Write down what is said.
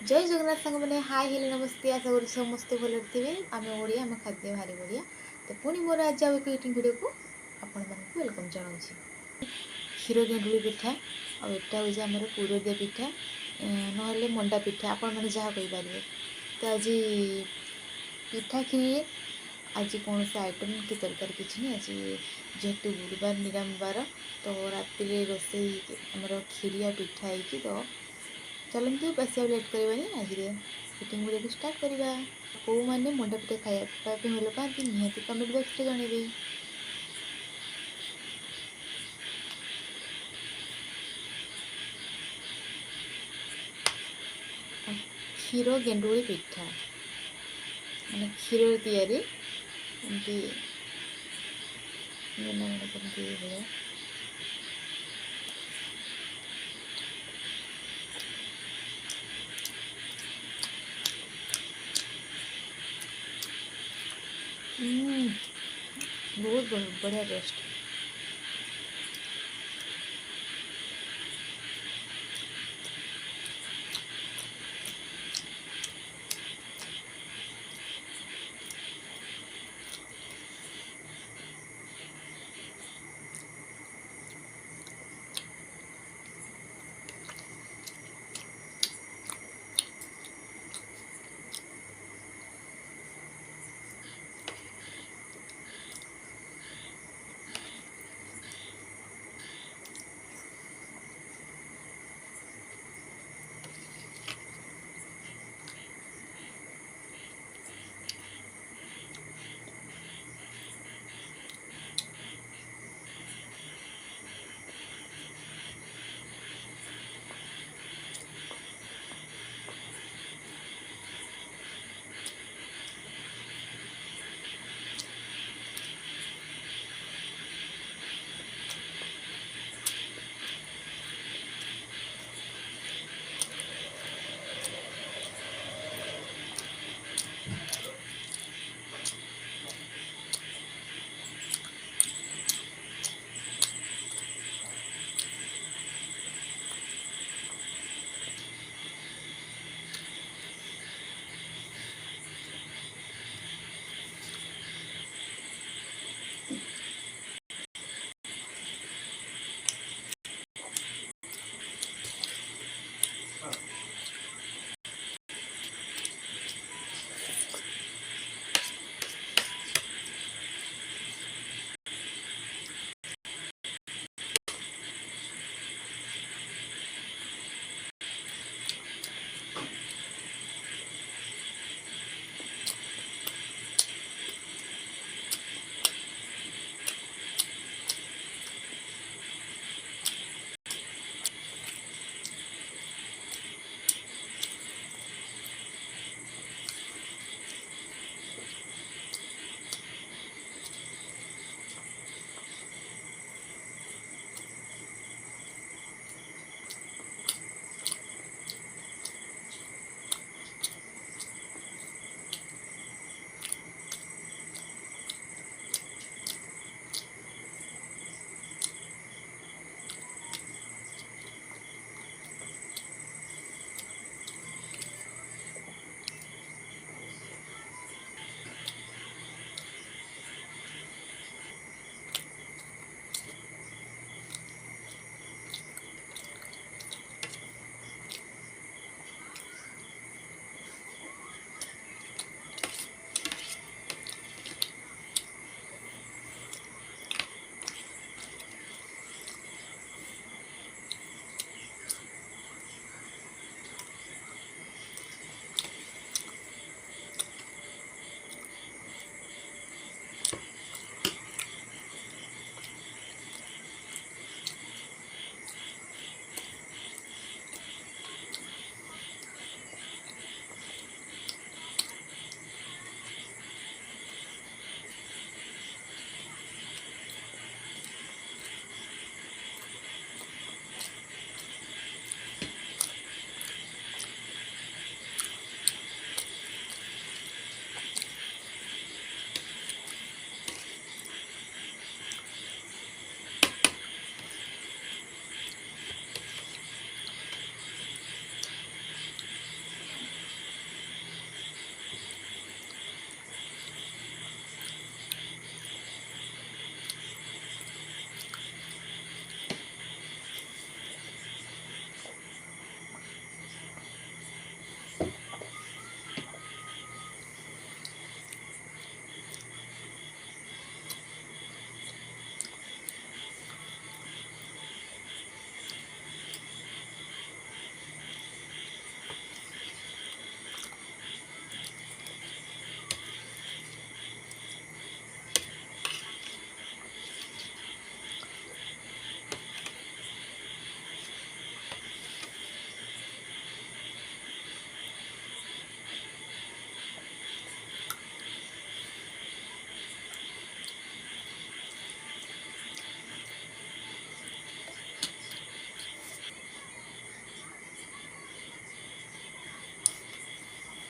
जय जगन्नाथ सांग मैंने हाय हेलो नमस्ते आशा करूँ समस्ते भल थे आम ओडिया आम खाद्य भारी बढ़िया। तो पुणी मोर आज आउ एक इटिंग वीडियो को आपण मानक वेलकम जनाऊँ। क्षीर गेंडुली पिठा आटा हूँ आमर पुर दिया पिठा ना मंडा पिठा आपण मैंने जहाँ कहींपारे। तो आज पिठा खीरी आज कौन से आइटम की तरकारी किसी नहीं आज जेहेतु गुरुवार निराम बार तो राति रोसे आमर खीरिया पिठा है तो चलते बेस लेट करवानी आज इटिंग वीडियो स्टार्ट करवा। कौ मैंने मंडा पिठा खायापी भल पाती निहाती कमेंट बॉक्स में जनइबे। क्षीर गेंडुली पिठा माने क्षीर तैयारी एमती बहुत बढ़िया टेस्ट।